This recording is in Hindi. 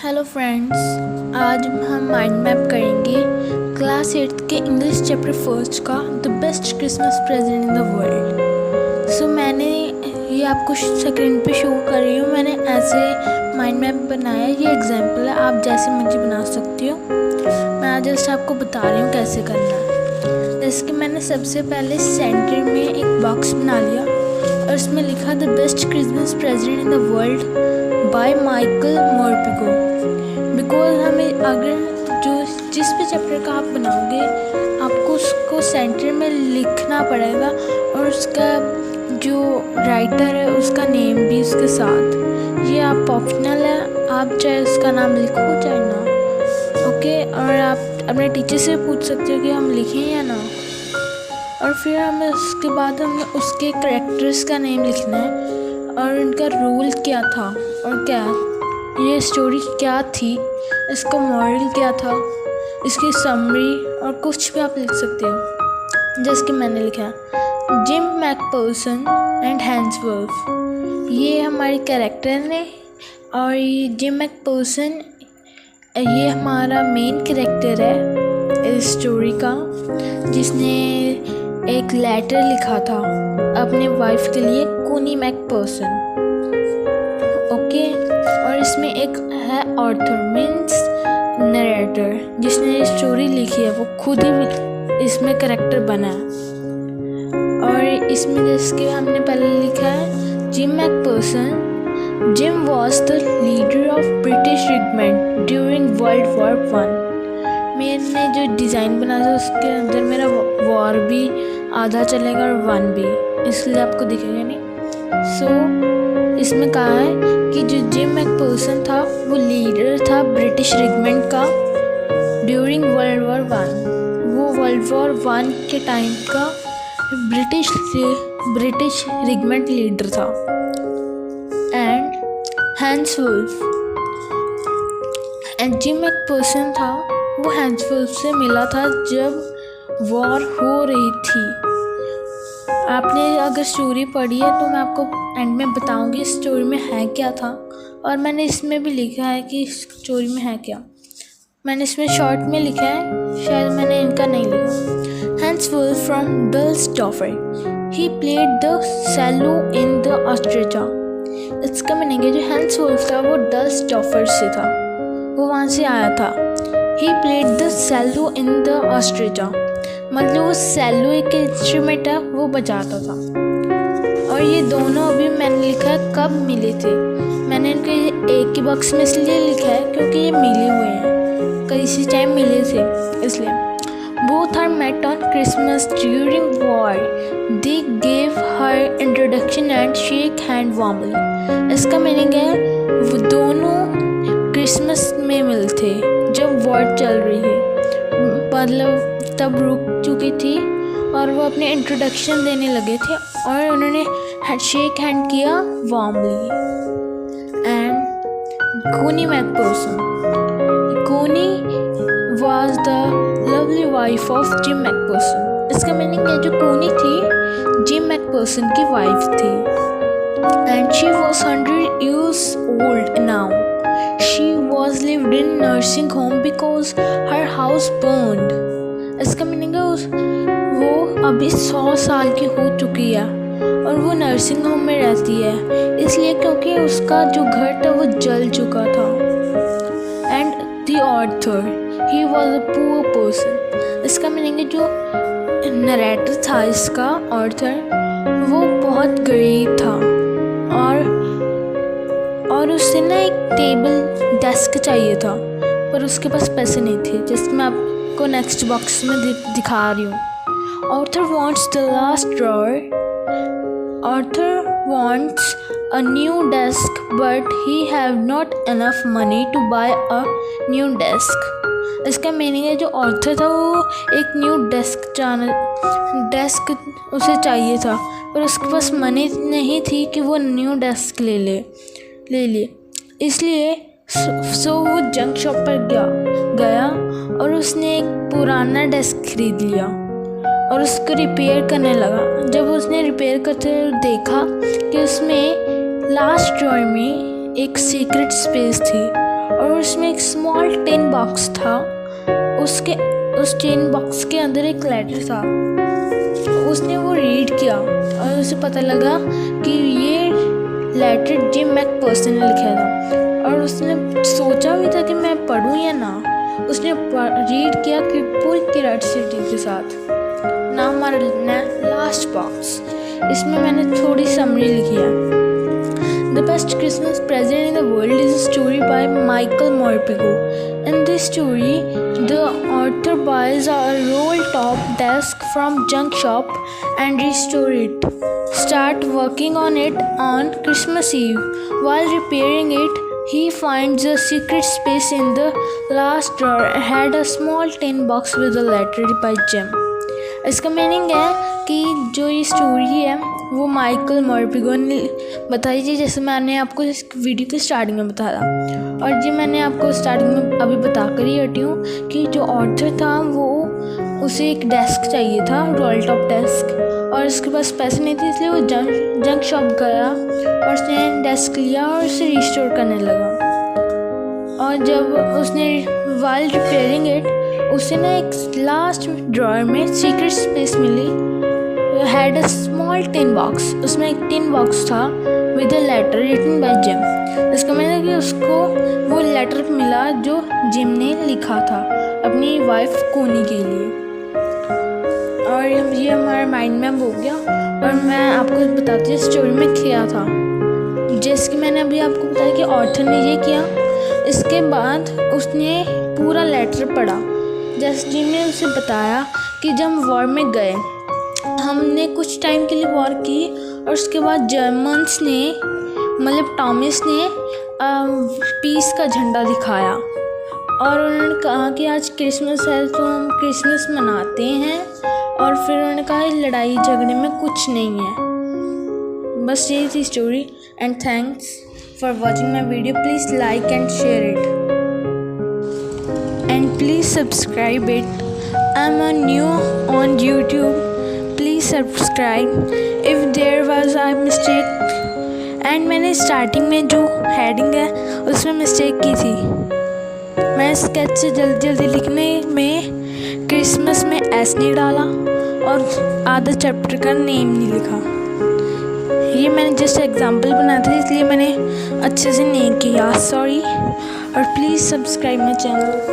हेलो फ्रेंड्स, आज हम माइंड मैप करेंगे क्लास 8 के इंग्लिश चैप्टर फर्स्ट का the best Christmas present in the world. So मैंने ये आपको स्क्रीन पे शो कर रही हूँ। मैंने ऐसे माइंड मैप बनाया, ये एग्जांपल है, आप जैसे मर्जी बना सकती हो। मैं आज जस्ट आपको बता रही हूँ कैसे करना है। जैसे कि मैंने सबसे पहले सेंटर में एक बॉक्स बना लिया और उसमें लिखा the best Christmas present in the world by Michael Morpurgo. Because हमें अगर जिस भी चैप्टर का आप बनाओगे आपको उसको सेंटर में लिखना पड़ेगा और उसका जो राइटर है उसका नेम भी उसके साथ। ये आप ऑप्शनल है, आप चाहे उसका नाम लिखो चाहे ना। ओके, और आप अपने टीचर से पूछ सकते हो कि हम लिखें या ना। और फिर हमें उसके बाद हमें उसके कैरेक्टर्स का नेम लिखना है और उनका रोल क्या था और क्या ये स्टोरी क्या थी, इसका मॉरल क्या था, इसकी समरी और कुछ भी आप लिख सकते हो। जैसे कि मैंने लिखा जिम मैकपर्सन एंड हैंसवर्थ, ये हमारे कैरेक्टर ने। और ये जिम मैकपर्सन ये हमारा मेन कैरेक्टर है इस स्टोरी का, जिसने एक लेटर लिखा था अपने वाइफ के लिए, कूनी मैकपर्सन। ओके, और इसमें एक है ऑथर मीन्स नरेटर, जिसने स्टोरी लिखी है, वो खुद ही इसमें कैरेक्टर बना है। और इसमें जैसे हमने पहले लिखा है Jim Macpherson, Jim was the leader of British regiment during world war 1। मैंने जो डिज़ाइन बना था उसके अंदर मेरा वॉर भी आधा चलेगा और 1 भी, इसलिए आपको दिखेगा नहीं। इसमें कहा है कि जो जिम मैकपर्सन था वो लीडर था ब्रिटिश रेजिमेंट का ड्यूरिंग वर्ल्ड वॉर 1। वो वर्ल्ड वॉर 1 के टाइम का ब्रिटिश रेजिमेंट लीडर था। एंड हैंसवर्थ एंड जिम मैकपर्सन था, वो हैंसवर्थ से मिला था जब वॉर हो रही थी। आपने अगर स्टोरी पढ़ी है तो मैं आपको एंड में बताऊंगी इस स्टोरी में है क्या था। और मैंने इसमें भी लिखा है कि इस स्टोरी में है क्या। मैंने इसमें शॉर्ट में लिखा है, शायद मैंने इनका नहीं लिखा। Hans Wirth from Dusseldorf, he played the cello in the orchestra. इसका मीनिंग है जो हैंसवर्थ था वो डल्सडॉर्फर से था, वो वहाँ से आया था। He played the cello in the orchestra, मतलब वो सेलो एक इंस्ट्रूमेंट है, वो बजाता था। और ये दोनों अभी मैंने लिखा है कब मिले थे। मैंने इनको एक ही बॉक्स में इसलिए लिखा है क्योंकि ये मिले हुए हैं, किसी टाइम मिले थे इसलिए। Both are met on Christmas during war, they gave her introduction and shake hand warmly. इसका मीनिंग है वो दोनों क्रिसमस में मिले थे जब वॉर चल रही है, मतलब तब रुक चुकी थी और वो अपने इंट्रोडक्शन देने लगे थे और उन्होंने शेक हैंड किया warmly. And Connie Macpherson, Connie was the lovely wife of Jim Macpherson. इसका मीनिंग है जो कूनी थी जिम मैकपर्सन की वाइफ थी। And she was 100 years old now. She was lived in nursing home because her house burned. इसका मीनिंग है वो अभी 100 साल की हो चुकी है और वो नर्सिंग होम में रहती है, इसलिए क्योंकि उसका जो घर था वो जल चुका था। And the author, he was a poor person. इसका मीनिंग है जो नरेटर था इसका ऑथर, वो बहुत गरीब था और उससे ना एक टेबल डेस्क चाहिए था पर उसके पास पैसे नहीं थे, जिसमें मैं आपको नेक्स्ट बॉक्स में दिखा रही हूँ। Author wants the last drawer, author wants a new desk but he have not enough money to buy a new desk. इसका मीनिंग है जो ऑथर था वो एक न्यू डेस्क उसे चाहिए था पर उसके पास मनी नहीं थी कि वो न्यू डेस्क ले ले, इसलिए वो जंक शॉप पर गया और उसने एक पुराना डेस्क खरीद लिया और उसको रिपेयर करने लगा। जब उसने रिपेयर करते देखा कि उसमें लास्ट ड्रॉअर में एक सीक्रेट स्पेस थी और उसमें एक स्मॉल टिन बॉक्स था। उस टिन बॉक्स के अंदर एक लेटर था। उसने वो रीड किया और उसे पता लगा कि ये लेटर जिम मैकपर्सन ने लिखा था, और उसने सोचा भी था कि मैं पढूं या ना। उसने रीड किया कि पूरी क्यूरियोसिटी के साथ। ना हमारा लास्ट बॉक्स, इसमें मैंने थोड़ी समरी लिखी है। The best Christmas present in the world is a story by Michael Morpurgo. In this story, the author buys a roll-top desk from junk shop and restore it. Start working on it on Christmas Eve. While repairing it, he finds a secret space in the last drawer had a small tin box with a letter by Jim. इसका मीनिंग है कि जो ये स्टोरी है वो माइकल मॉर्पिगो ने बताई थी, जैसे मैंने आपको इस वीडियो के स्टार्टिंग में बताया। और जी मैंने आपको स्टार्टिंग में अभी बता कर ही हटी हूँ कि जो ऑथर था वो उसे एक डेस्क चाहिए था, रोल टॉप डेस्क, और उसके पास पैसे नहीं थे, इसलिए वो जंक शॉप गया और उसने डेस्क लिया और उसे रिस्टोर करने लगा। और जब उसने वाइल रिपेयरिंग इट, उसे ना एक लास्ट ड्रॉअर में सीक्रेट स्पेस मिली, had a small tin box. उसमें एक टिन बॉक्स था with a letter written by Jim. इसका मतलब कि उसको वो लेटर मिला जो जिम ने लिखा था अपनी वाइफ कोनी के लिए। और ये हमारा माइंड मैप हो गया। और मैं आपको बताती हूँ स्टोरी में क्या था। जैसे कि मैंने अभी आपको बताया कि ऑथर ने ये किया, इसके बाद उसने पूरा लेटर पढ़ा। जैसे जिम ने उसे बताया कि जब हम वॉर में गए, हमने कुछ टाइम के लिए वॉर की, और उसके बाद जर्मन्स ने मतलब टॉमिस ने पीस का झंडा दिखाया, और उन्होंने कहा कि आज क्रिसमस है तो हम क्रिसमस मनाते हैं। और फिर उन्होंने कहा लड़ाई झगड़े में कुछ नहीं है। बस यही थी story. And thanks for watching my video. Please like and share it and please subscribe it. I'm new on YouTube. Please subscribe. If there was a mistake, and मैंने स्टार्टिंग में जो हेडिंग है उसमें मिस्टेक की थी। मैं स्केच से जल्दी लिखने में क्रिसमस में एस नहीं डाला और आधा चैप्टर का नेम नहीं लिखा। ये मैंने जस्ट एग्जाम्पल बनाया था, इसलिए मैंने अच्छे से नहीं किया, सॉरी। और प्लीज़ सब्सक्राइब माई चैनल।